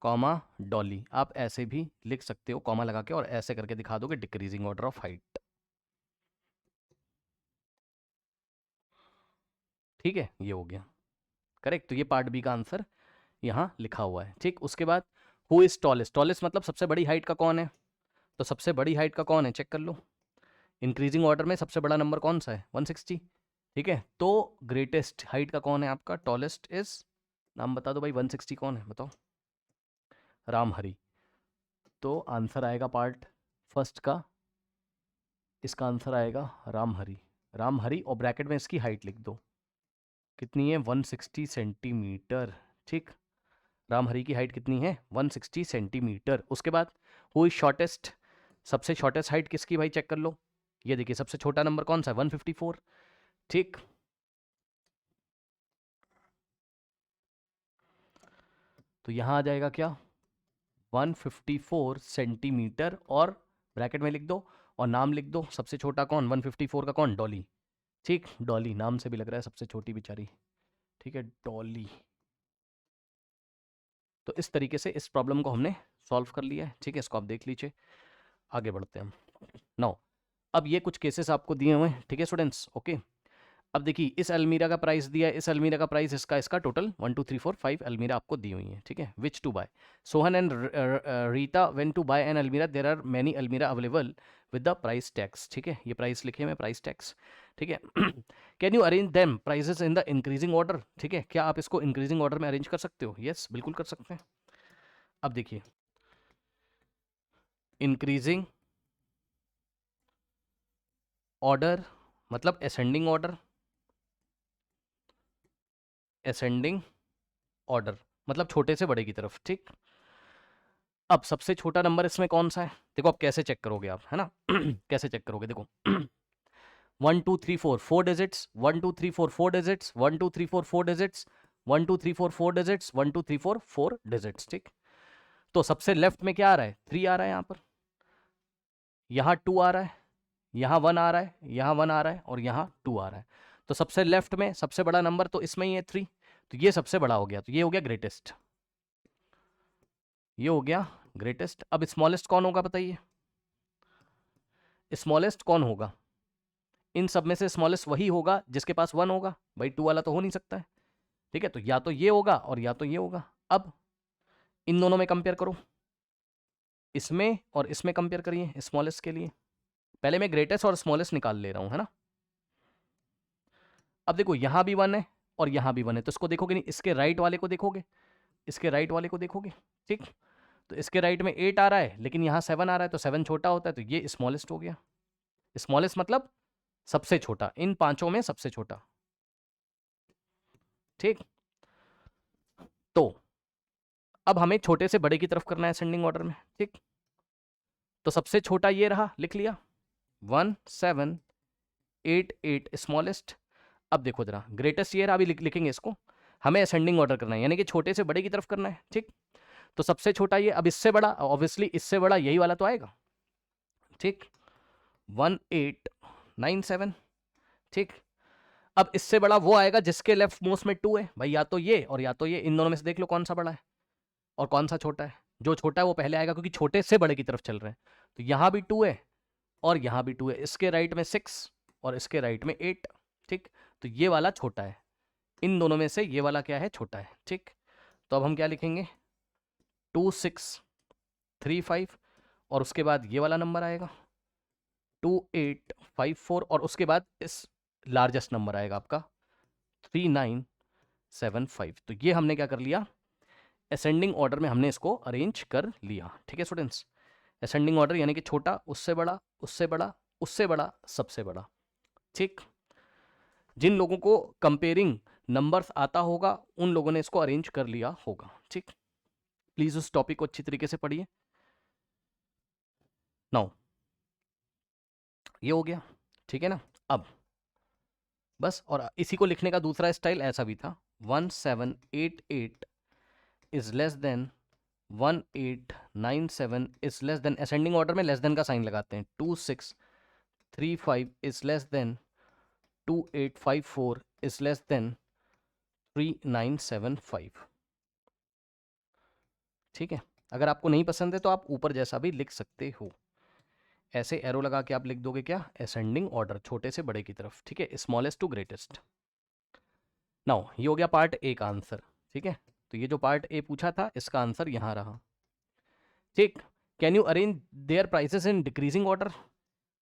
comma Dolly, आप ऐसे भी लिख सकते हो कॉमा लगा के, और ऐसे करके दिखा दोगे डिक्रीजिंग ऑर्डर ऑफ हाइट, ठीक है, ये हो गया करेक्ट। तो ये पार्ट बी का आंसर यहाँ लिखा हुआ है, ठीक। उसके बाद हु इज टॉलेस्ट, टॉलेस्ट मतलब सबसे बड़ी हाइट का कौन है, तो सबसे बड़ी हाइट का कौन है चेक कर लो, इंक्रीजिंग ऑर्डर में सबसे बड़ा नंबर कौन सा है, 160, ठीक है। तो ग्रेटेस्ट हाइट का कौन है आपका, टॉलेस्ट इज, नाम बता दो भाई, 160 कौन है बताओ, रामहरि। तो आंसर आएगा पार्ट फर्स्ट का, इसका आंसर आएगा रामहरि, रामहरि, और ब्रैकेट में इसकी हाइट लिख दो, कितनी है, 160 सेंटीमीटर, ठीक। रामहरि की हाइट कितनी है, 160 सेंटीमीटर। उसके बाद हु इज शॉर्टेस्ट, सबसे शॉर्टेस्ट हाइट किसकी भाई चेक कर लो, ये देखिए सबसे छोटा नंबर कौन सा है, 154, ठीक। तो यहां आ जाएगा क्या, 154 सेंटीमीटर, और ब्रैकेट में लिख दो और नाम लिख दो, सबसे छोटा कौन, 154 का कौन, डॉली, ठीक, डॉली नाम से भी लग रहा है सबसे छोटी बेचारी, ठीक है, डॉली। तो इस तरीके से इस प्रॉब्लम को हमने सॉल्व कर लिया है, ठीक है, इसको आप देख लीजिए। आगे बढ़ते हैं हम नाउ। अब ये कुछ केसेस आपको दिए हुए हैं, ठीक है स्टूडेंट्स, ओके। अब देखिए इस अलमीरा का प्राइस दिया है, इस अलमीरा का प्राइस, इसका इसका टोटल 1 2 3 4 5 अलमीरा आपको दी हुई है, ठीक है। Which to buy, Sohan and Rita when to buy an अलमीरा, देर आर मैनी अलमीरा available with the price tax, ठीक है, ये प्राइस लिखे हुए प्राइस टैक्स, ठीक है। Can you arrange them prices in the increasing order, ठीक है, क्या आप इसको इंक्रीजिंग ऑर्डर में अरेंज कर सकते हो, यस बिल्कुल कर सकते हैं। अब देखिए इंक्रीजिंग ऑर्डर मतलब असेंडिंग ऑर्डर, असेंडिंग ऑर्डर मतलब छोटे से बड़े की तरफ, ठीक। अब सबसे छोटा नंबर इसमें कौन सा है, देखो आप कैसे चेक करोगे आप, है ना। कैसे चेक करोगे, देखो 1 2 3 4 4 digits, 1 2 3 4 4 digits, 1 2 3 4 4 digits, 1 2 3 4 4 digits, 1 2 3 4 4 digits, ठीक। तो सबसे लेफ्ट में क्या आ रहा है, 3 आ रहा है यहाँ पर, यहाँ 2 आ रहा है, यहाँ 1 आ रहा है, यहाँ 1 आ रहा है, और यहाँ 2 आ रहा है। तो सबसे लेफ्ट में सबसे बड़ा नंबर तो इसमें ही है 3, तो ये सबसे बड़ा हो गया, तो ये हो गया ग्रेटेस्ट, ये हो गया ग्रेटेस्ट। अब स्मॉलेस्ट कौन होगा बताइए, स्मॉलेस्ट कौन होगा? इन सब में से स्मॉलेस्ट वही होगा जिसके पास 1 होगा, भाई 2 वाला तो हो नहीं सकता है, ठीक है। तो या तो ये होगा और या तो ये होगा। अब इन दोनों में कंपेयर करो, इसमें और इसमें कंपेयर करिए स्मॉलेस्ट के लिए। पहले मैं ग्रेटेस्ट और स्मॉलेस्ट निकाल ले रहा हूं, है ना। अब देखो यहां भी 1 है और यहां भी 1 है, तो इसको देखोगे नहीं, इसके राइट वाले को देखोगे, इसके राइट वाले को देखोगे, ठीक। तो इसके राइट में 8 आ रहा है लेकिन यहाँ 7 आ रहा है, तो 7 छोटा होता है, तो ये स्मॉलेस्ट हो गया। स्मॉलेस्ट मतलब सबसे छोटा, इन पांचों में सबसे छोटा, ठीक। तो अब हमें छोटे से बड़े की तरफ करना है असेंडिंग ऑर्डर में, ठीक। तो सबसे छोटा ये रहा, लिख लिया 1 7 8 8 स्मॉलेस्ट। अब देखो जरा ग्रेटेस्ट ये रहा, अभी लिखेंगे इसको, हमें असेंडिंग ऑर्डर करना है यानी कि छोटे से बड़े की तरफ करना है, ठीक। तो सबसे छोटा ये, अब इससे बड़ा ऑब्वियसली इससे बड़ा यही वाला तो आएगा, ठीक 1 8 9 7, ठीक। अब इससे बड़ा वो आएगा जिसके लेफ्ट मोस्ट में 2 है, भाई या तो ये और या तो ये, इन दोनों में से देख लो कौन सा बड़ा है और कौन सा छोटा है। जो छोटा है वो पहले आएगा क्योंकि छोटे से बड़े की तरफ चल रहे हैं। तो यहां भी 2 है और यहां भी 2 है, इसके राइट में 6 और इसके राइट में 8, ठीक। तो ये वाला छोटा है, इन दोनों में से ये वाला क्या है, छोटा है, ठीक। तो अब हम क्या लिखेंगे 2 6 3 5 और उसके बाद ये वाला नंबर आएगा 2 8 5 4 और उसके बाद इस लार्जेस्ट नंबर आएगा आपका 3 9 7 5। तो ये हमने क्या कर लिया, असेंडिंग ऑर्डर में हमने इसको अरेंज कर लिया, ठीक है स्टूडेंट्स। असेंडिंग ऑर्डर यानी कि छोटा उससे बड़ा उससे बड़ा उससे बड़ा सबसे बड़ा, ठीक। जिन लोगों को कंपेयरिंग नंबर्स आता होगा उन लोगों ने इसको अरेंज कर लिया होगा, ठीक। प्लीज उस टॉपिक को अच्छी तरीके से पढ़िए। नाउ ये हो गया, ठीक है ना। अब बस, और इसी को लिखने का दूसरा स्टाइल ऐसा भी था 1 7 8 8 is less than 1 8 9 7 is less than, ascending order में लेस देन का साइन लगाते हैं, 2 6 3 5 is less than 2 8 5 4 is less than 3 9 7 5, ठीक है। अगर आपको नहीं पसंद है तो आप ऊपर जैसा भी लिख सकते हो, ऐसे एरो लगा के आप लिख दोगे क्या, असेंडिंग ऑर्डर छोटे से बड़े की तरफ, ठीक है, स्मॉलेस्ट टू ग्रेटेस्ट। नाउ ये हो गया पार्ट ए का आंसर, ठीक है। तो ये जो पार्ट ए पूछा था इसका आंसर यहां रहा, ठीक। Can you arrange their prices in decreasing order.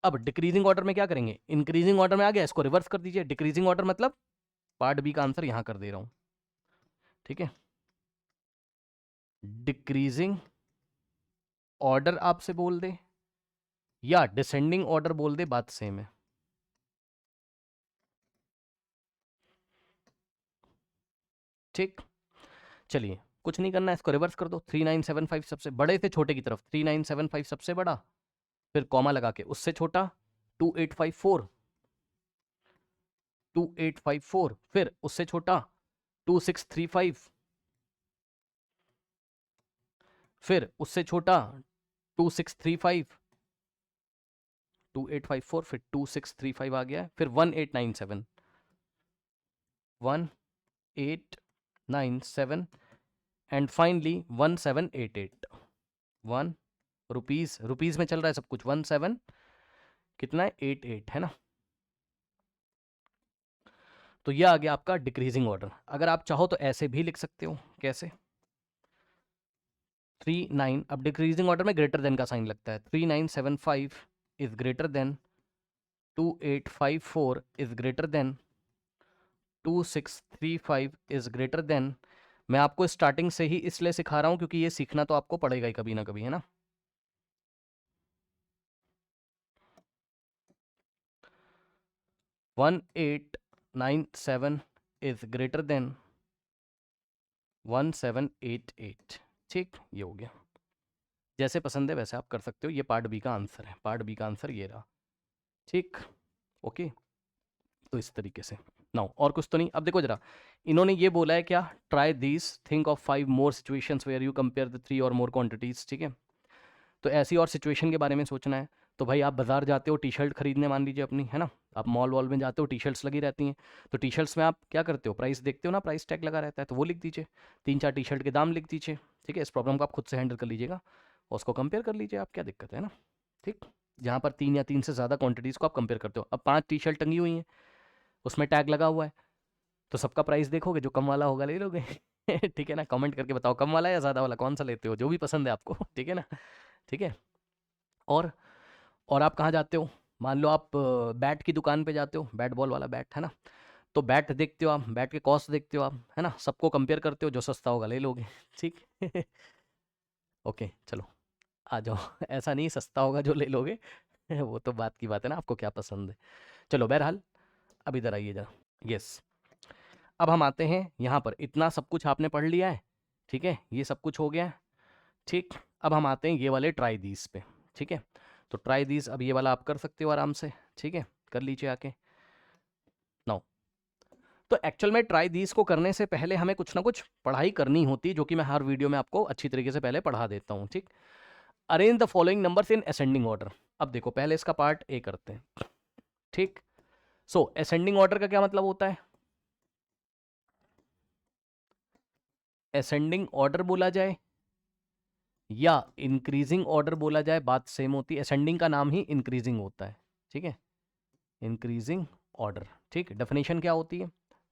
अब डिक्रीजिंग ऑर्डर में क्या करेंगे, इंक्रीजिंग ऑर्डर में आ गया, इसको रिवर्स कर दीजिए, डिक्रीजिंग ऑर्डर मतलब पार्ट बी का आंसर यहां कर दे रहा हूं, ठीक है। डिक्रीजिंग ऑर्डर आपसे बोल दे या डिसेंडिंग ऑर्डर बोल दे, बात सेम है, ठीक। चलिए कुछ नहीं करना है, इसको रिवर्स कर दो, 3975 सबसे बड़े से छोटे की तरफ, 3975 सबसे बड़ा, फिर कॉमा लगा के उससे छोटा 2854 2854, फिर उससे छोटा 2635, फिर उससे छोटा 2635 2854, फिर 2635 आ गया है, फिर 1897 1897 एंड फाइनली 1788 1 रुपीज, रुपीज में चल रहा है सब कुछ, 17 कितना है 88, है ना। तो यह आ गया आपका डिक्रीजिंग ऑर्डर। अगर आप चाहो तो ऐसे भी लिख सकते हो, कैसे 39, अब डिक्रीजिंग ऑर्डर में ग्रेटर देन का साइन लगता है, 3975 is greater than 2854 is greater than 2635 is greater than. मैं आपको स्टार्टिंग से ही इसलिए सिखा रहा हूं क्योंकि ये सीखना तो आपको पड़ेगा ही कभी ना कभी, है ना। वन 1897 इज ग्रेटर देन 1788, ठीक। ये हो गया, जैसे पसंद है वैसे आप कर सकते हो। ये पार्ट बी का आंसर है, पार्ट बी का आंसर ये रहा, ठीक। ओके, तो इस तरीके से। नाउ और कुछ तो नहीं। अब देखो जरा, इन्होंने ये बोला है क्या, try this, think of 5 more situations where you compare the 3 or more quantities, ठीक है। तो ऐसी और सिचुएशन के बारे में सोचना है। तो भाई आप बाजार जाते हो टी शर्ट खरीदने, मान लीजिए अपनी, है ना, आप मॉल वॉल में जाते हो, टी शर्ट्स लगी रहती हैं, तो टी शर्ट्स में आप क्या करते हो, प्राइस देखते हो ना, प्राइस टैग लगा रहता है, तो वो लिख दीजिए, 3-4 टी शर्ट के दाम लिख दीजिए। ठीक है, इस प्रॉब्लम को आप खुद से हैंडल कर लीजिएगा और उसको कंपेयर कर लीजिए, आप क्या दिक्कत है ना। ठीक, जहाँ पर 3 या 3 से ज़्यादा क्वांटिटीज़ को आप कंपेयर करते हो। अब 5 टी शर्ट टंगी हुई हैं, उसमें टैग लगा हुआ है, तो सबका प्राइस देखोगे, जो कम वाला होगा ले लोगे। ठीक है ना, कमेंट करके बताओ कम वाला या ज़्यादा वाला कौन सा लेते हो, जो भी पसंद है आपको। ठीक है ना। ठीक है। और और आप कहाँ जाते हो, मान लो आप बैट की दुकान पे जाते हो, बैट बॉल वाला बैट, है ना, तो बैट देखते हो आप, बैट के कॉस्ट देखते हो आप, है ना, सबको कंपेयर करते हो, जो सस्ता होगा ले लोगे। ठीक। ओके चलो आ जाओ। ऐसा नहीं सस्ता होगा जो ले लोगे। वो तो बात की बात है ना, आपको क्या पसंद है। चलो बहरहाल, अब इधर आइए जरा। यस, अब हम आते हैं यहाँ पर, इतना सब कुछ आपने पढ़ लिया है। ठीक है, ये सब कुछ हो गया है। ठीक, अब हम आते हैं ये वाले ट्राई दीज पे। ठीक है, तो ट्राई दीज, अब ये वाला आप कर सकते हो आराम से। ठीक है, कर लीजिए आके। नाउ, तो एक्चुअल में ट्राई दीज को करने से पहले हमें कुछ ना कुछ पढ़ाई करनी होती है, जो कि मैं हर वीडियो में आपको अच्छी तरीके से पहले पढ़ा देता हूँ। ठीक, arrange the following numbers in ascending order. अब देखो, पहले इसका पार्ट ए करते हैं। ठीक, सो असेंडिंग ऑर्डर का क्या मतलब होता है, असेंडिंग ऑर्डर बोला जाए या इंक्रीजिंग ऑर्डर बोला जाए, बात सेम होती है। असेंडिंग का नाम ही इंक्रीजिंग होता है। ठीक है, इंक्रीजिंग ऑर्डर। ठीक, डेफिनेशन क्या होती है,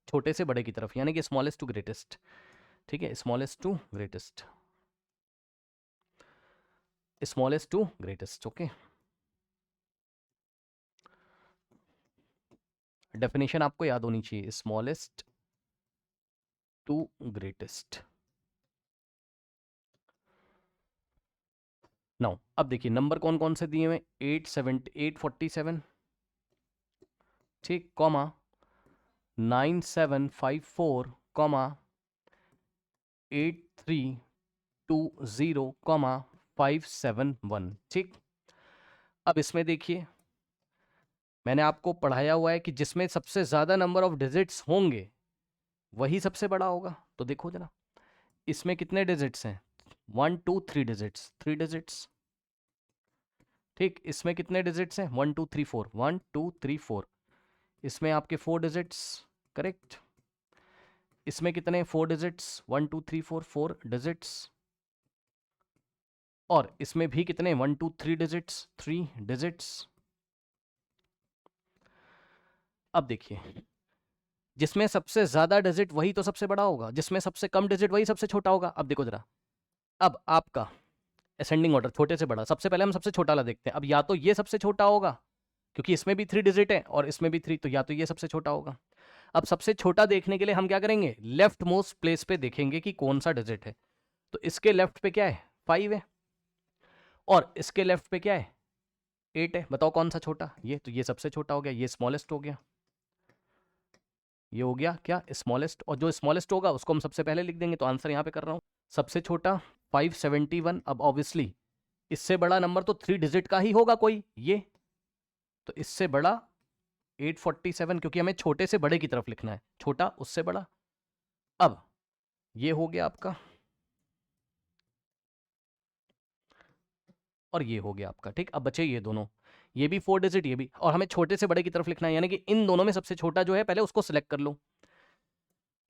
छोटे से बड़े की तरफ, यानी कि स्मॉलेस्ट टू ग्रेटेस्ट। ठीक है, smallest to greatest, smallest to greatest. Okay, definition आपको याद होनी चाहिए, स्मॉलेस्ट टू ग्रेटेस्ट। नाउ अब देखिए नंबर कौन कौन से दिए हुए, 847, ठीक, कॉमा 9754, कॉमा 8320, कॉमा 571। ठीक, अब इसमें देखिए, मैंने आपको पढ़ाया हुआ है कि जिसमें सबसे ज्यादा नंबर ऑफ डिजिट्स होंगे वही सबसे बड़ा होगा। तो देखो जरा, इसमें कितने डिजिट्स हैं, 1 2 3 डिजिट्स, 3 डिजिट्स। ठीक, इसमें कितने डिजिट्स हैं, 1 2 3 4, 1 2 3 4। इसमें आपके 4 डिजिट्स, करेक्ट। इसमें कितने, 4 डिजिट्स, 1 2 3 4, 4 डिजिट्स। और इसमें भी कितने, 1 2 3 डिजिट्स, 3 डिजिट्स। अब देखिए, जिसमें सबसे ज्यादा डिजिट वही तो सबसे बड़ा होगा, जिसमें सबसे कम डिजिट वही सबसे छोटा होगा। अब देखो जरा, अब आपका असेंडिंग ऑर्डर छोटे से बड़ा, सबसे पहले हम सबसे छोटा वाला देखते हैं। अब या तो ये सबसे छोटा होगा, क्योंकि इसमें भी 3 डिजिट है और इसमें भी 3, तो या तो ये सबसे छोटा होगा। अब सबसे छोटा देखने के लिए हम क्या करेंगे, लेफ्ट मोस्ट प्लेस पे देखेंगे कि कौन सा डिजिट है। तो इसके लेफ्ट पे क्या है, 5 है, और इसके लेफ्ट पे क्या है, 8 है। बताओ कौन सा छोटा, ये, तो ये सबसे छोटा हो गया, ये स्मॉलेस्ट हो गया, ये हो गया क्या, स्मॉलेस्ट। और जो स्मॉलेस्ट होगा उसको हम सबसे पहले लिख देंगे, तो आंसर यहाँ पे कर रहा हूँ, सबसे छोटा 571। अब ऑब्वियसली इससे बड़ा नंबर तो 3 डिजिट का ही होगा कोई, ये, तो इससे बड़ा 847, क्योंकि हमें छोटे से बड़े की तरफ लिखना है, छोटा उससे बड़ा। अब ये हो गया आपका, और ये हो गया आपका। ठीक, अब बचे ये दोनों, ये भी 4 डिजिट, ये भी, और हमें छोटे से बड़े की तरफ लिखना है, यानी कि इन दोनों में सबसे छोटा जो है पहले उसको सिलेक्ट कर लो।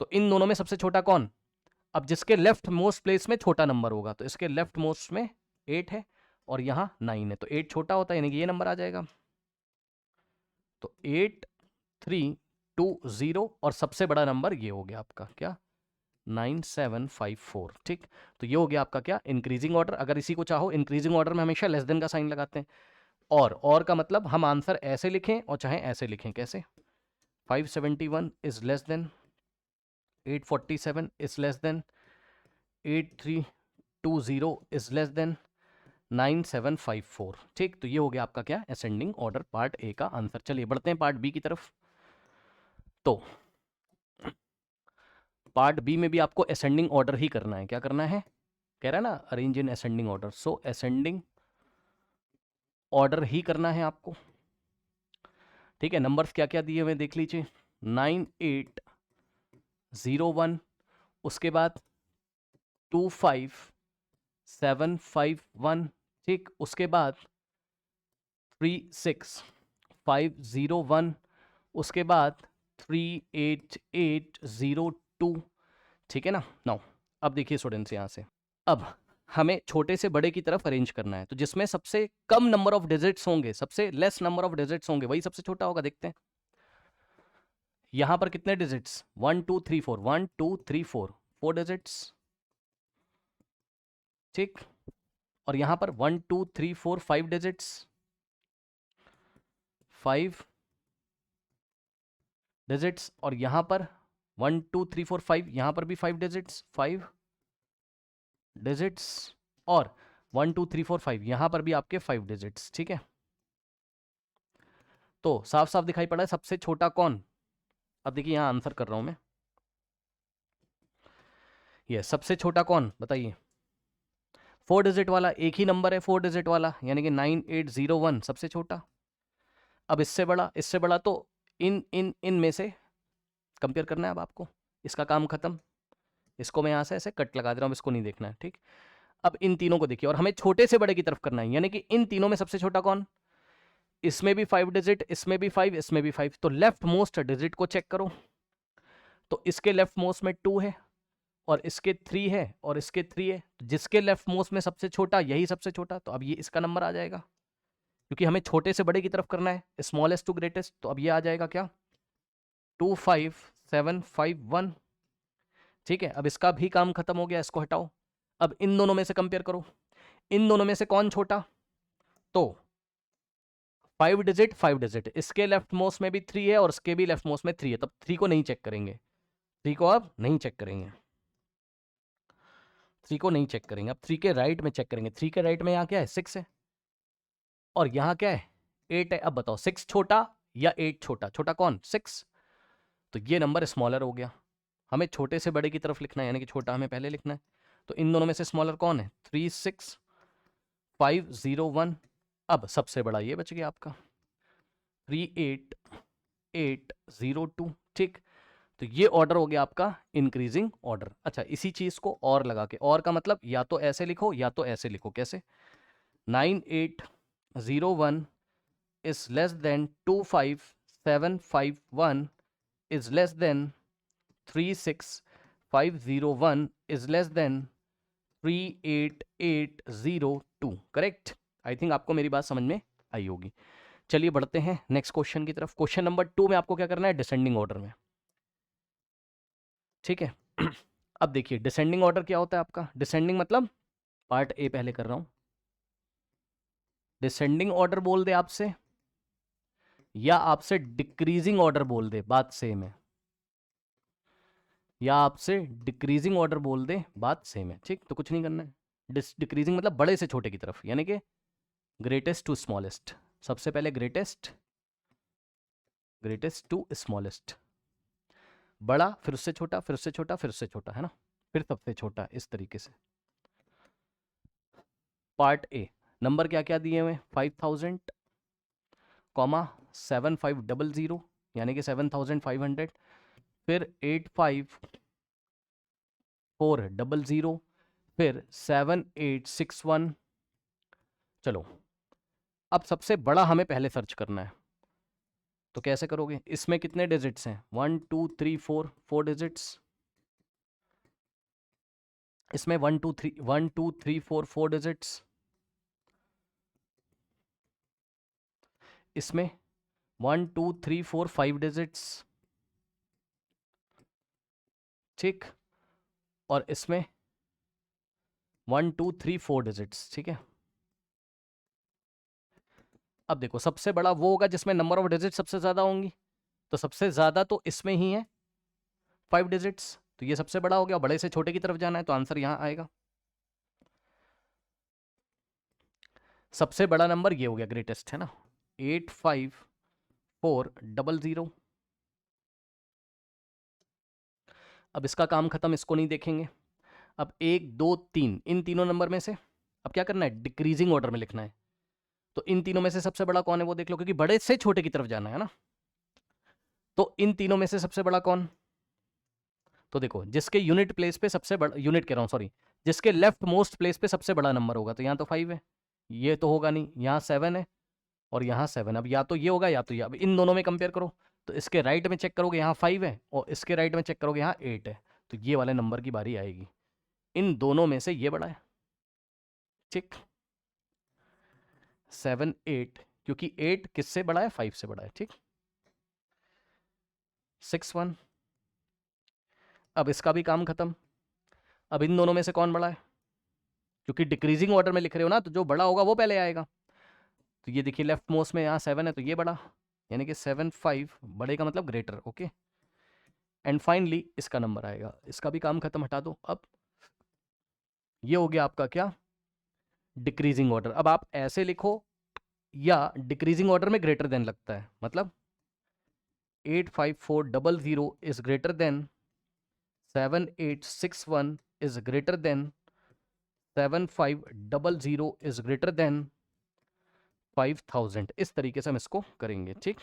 तो इन दोनों में सबसे छोटा कौन, अब जिसके लेफ्ट मोस्ट प्लेस में छोटा नंबर होगा, तो इसके लेफ्ट मोस्ट में 8 है और यहाँ 9 है, तो 8 छोटा होता है, यानी कि ये नंबर आ जाएगा। तो 8320, और सबसे बड़ा नंबर ये हो गया आपका क्या, 9754। ठीक, तो ये हो गया आपका क्या, इंक्रीजिंग ऑर्डर। अगर इसी को चाहो, इंक्रीजिंग ऑर्डर में हमेशा लेस देन का साइन लगाते हैं। और का मतलब हम आंसर ऐसे लिखें और चाहे ऐसे लिखें, कैसे, 571 is less than 847 is less than 8320 is less than 9754। ठीक, तो ये हो गया आपका क्या, असेंडिंग ऑर्डर पार्ट ए का आंसर। चलिए बढ़ते हैं पार्ट बी की तरफ। तो पार्ट बी में भी आपको असेंडिंग ऑर्डर ही करना है। क्या करना है, कह रहा है ना, arrange in ascending order, so ascending order ही करना है आपको। ठीक है, नंबर्स क्या क्या दिए हुए देख लीजिए, 9801, उसके बाद 25751, ठीक, उसके बाद 36501, उसके बाद 38802, ठीक है ना। नाउ अब देखिए स्टूडेंट्स, यहाँ से अब हमें छोटे से बड़े की तरफ अरेंज करना है, तो जिसमें सबसे कम नंबर ऑफ डिजिट्स होंगे, सबसे लेस नंबर ऑफ डिजिट्स होंगे, वही सबसे छोटा होगा। देखते हैं यहां पर कितने डिजिट्स, 1 2 3 4, 1 2 3 4, 4 डिजिट्स, ठीक। और यहां पर 1 2 3 4 5 डिजिट्स, 5 डिजिट्स। और यहां पर 1 2 3 4 5, यहां पर भी 5 डिजिट्स, 5 डिजिट्स। और 1 2 3 4 5, यहां पर भी आपके 5 डिजिट्स, ठीक है। तो साफ साफ दिखाई पड़ा है सबसे छोटा कौन। अब देखिए यहां आंसर कर रहा हूं मैं, ये सबसे छोटा कौन बताइए। 4 डिजिट वाला एक ही नंबर है, 4 डिजिट वाला, यानी कि 9801 सबसे छोटा। अब इससे बड़ा तो इन में से कंपेयर करना है अब आपको। इसका काम खत्म, इसको मैं यहां से ऐसे कट लगा दे रहा हूं, इसको नहीं देखना है, ठीक। अब इन तीनों को देखिए, और हमें छोटे से बड़े की तरफ करना है, यानी कि इन तीनों में सबसे छोटा कौन। इसमें भी 5 डिजिट, इसमें भी 5, इसमें भी 5, तो लेफ्ट मोस्ट डिजिट को चेक करो। तो इसके लेफ्ट मोस्ट में 2 है, और इसके 3 है, और इसके 3 है। जिसके लेफ्ट मोस्ट में सबसे छोटा यही सबसे छोटा, तो अब ये इसका नंबर आ जाएगा, क्योंकि हमें छोटे से बड़े की तरफ करना है, स्मॉलेस्ट टू ग्रेटेस्ट। तो अब ये आ जाएगा क्या, 25751, ठीक है। अब इसका भी काम खत्म हो गया, इसको हटाओ। अब इन दोनों में से कंपेयर करो, इन दोनों में से कौन छोटा। तो 5 डिजिट 5 डिजिट, इसके लेफ्ट मोस्ट में भी 3 है, और इसके भी लेफ्ट मोस्ट में 3 है, तब 3 को नहीं चेक करेंगे, 3 को अब नहीं चेक करेंगे, 3 को नहीं चेक करेंगे। अब 3 के राइट में चेक करेंगे। 3 के राइट में यहाँ क्या है, 6 है, और यहाँ क्या है, 8 है। अब बताओ 6 छोटा या 8 छोटा, छोटा कौन, 6। तो ये नंबर स्मॉलर हो गया। हमें छोटे से बड़े की तरफ लिखना है, यानी कि छोटा हमें पहले लिखना है। तो इन दोनों में से स्मॉलर कौन है, 36501। अब सबसे बड़ा ये बच गया आपका 38802, ठीक। तो ये ऑर्डर हो गया आपका इंक्रीजिंग ऑर्डर। अच्छा, इसी चीज को और लगा के, और का मतलब या तो ऐसे लिखो या तो ऐसे लिखो। कैसे, 9801 is less than 25751 is less than 36501 is less than 38802, correct. I think आपको मेरी बात समझ में आई होगी। चलिए बढ़ते हैं नेक्स्ट क्वेश्चन की तरफ। क्वेश्चन नंबर 2 में आपको क्या करना है, डिसेंडिंग ऑर्डर में, ठीक है। अब देखिए डिसेंडिंग ऑर्डर क्या होता है आपका। डिसेंडिंग मतलब, पार्ट ए पहले कर रहा हूं। डिसेंडिंग ऑर्डर बोल दे आपसे, या आपसे डिक्रीजिंग ऑर्डर बोल दे, बात सेम है। या आपसे डिक्रीजिंग ऑर्डर बोल दे, बात सेम है, ठीक। तो कुछ नहीं करना है। डिक्रीजिंग मतलब बड़े से छोटे की तरफ, यानी कि ग्रेटेस्ट टू स्मॉलेस्ट। सबसे पहले ग्रेटेस्ट टू स्मॉलेस्ट, बड़ा, फिर उससे छोटा, फिर उससे छोटा, फिर उससे छोटा, है ना, फिर सबसे छोटा, इस तरीके से। पार्ट ए, नंबर क्या क्या दिए हुए, 5000, 7500, यानी कि 7500, फिर 85400, फिर 7861। चलो अब सबसे बड़ा हमें पहले सर्च करना है, तो कैसे करोगे। इसमें कितने डिजिट्स हैं, 1 2 3 4, 4 डिजिट्स। इसमें 1 2 3 4, 4 डिजिट्स। इसमें 1 2 3 4 5 डिजिट्स, ठीक। और इसमें 1 2 3 4 डिजिट्स, ठीक है। अब देखो सबसे बड़ा वो होगा जिसमें नंबर ऑफ डिजिट सबसे ज्यादा होंगी, तो सबसे ज्यादा तो इसमें ही है 5 डिजिट्स, तो ये सबसे बड़ा हो गया। बड़े से छोटे की तरफ जाना है, तो आंसर यहां आएगा। सबसे बड़ा नंबर ये हो गया, ग्रेटेस्ट, है ना, 85400। अब इसका काम खत्म, इसको नहीं देखेंगे। अब 1 2 3, इन तीनों नंबर में से अब क्या करना है, डिक्रीजिंग ऑर्डर में लिखना है। तो इन तीनों में से सबसे बड़ा कौन है वो देख लो, क्योंकि बड़े से छोटे की तरफ जाना है ना। तो इन तीनों में से सबसे बड़ा कौन, तो देखो जिसके यूनिट प्लेस पे सबसे बड़ा, यूनिट कह रहा हूँ सॉरी, जिसके लेफ्ट मोस्ट प्लेस पे सबसे बड़ा नंबर होगा, तो यहाँ तो 5 है, ये तो होगा नहीं, यहाँ 7 है, और यहाँ 7। अब या तो ये होगा या तो ये। अब इन दोनों में कंपेयर करो, तो इसके राइट में चेक करोगे यहाँ 5 है, और इसके राइट में चेक करोगे यहाँ 8 है, तो ये वाले नंबर की बारी आएगी। इन दोनों में से ये बड़ा है, ठीक, 7 8, क्योंकि 8 किससे बड़ा है, 5 से बड़ा है, ठीक। 6 1। अब इसका भी काम खत्म। अब इन दोनों में से कौन बड़ा है, क्योंकि डिक्रीजिंग ऑर्डर में लिख रहे हो ना, तो जो बड़ा होगा वो पहले आएगा। तो ये देखिए लेफ्ट मोस्ट में यहाँ 7 है, तो ये बड़ा, यानी कि 7 5 बड़े का मतलब ग्रेटर, ओके। एंड फाइनली इसका नंबर आएगा। इसका भी काम खत्म, हटा दो। अब ये हो गया आपका क्या, डिक्रीजिंग ऑर्डर। अब आप ऐसे लिखो या डिक्रीजिंग ऑर्डर में ग्रेटर देन लगता है, मतलब 85400 is greater than 7861 is greater than 7500 is greater than 5000। इस तरीके से हम इसको करेंगे, ठीक।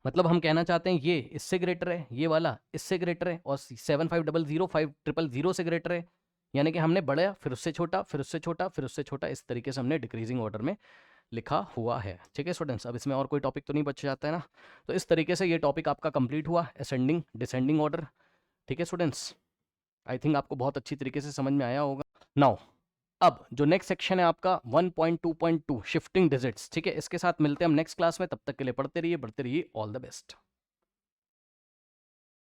मतलब हम कहना चाहते हैं ये इससे ग्रेटर है, ये वाला इससे ग्रेटर है, और 7500 5000 से ग्रेटर है, यानी कि हमने बढ़ाया, फिर उससे छोटा, फिर उससे छोटा, फिर उससे छोटा, इस तरीके से हमने डिक्रीजिंग ऑर्डर में लिखा हुआ है, ठीक है स्टूडेंट्स। अब इसमें और कोई टॉपिक तो नहीं बच जाता है ना। तो इस तरीके से ये टॉपिक आपका कंप्लीट हुआ, असेंडिंग डिसेंडिंग ऑर्डर, ठीक है स्टूडेंट्स। आई थिंक आपको बहुत अच्छी तरीके से समझ में आया होगा। नाउ अब जो नेक्स्ट सेक्शन है आपका 1.2.2 शिफ्टिंग डिजिट्स, ठीक है, इसके साथ मिलते हैं हम नेक्स्ट क्लास में। तब तक के लिए पढ़ते रहिए, बढ़ते रहिए। All the best.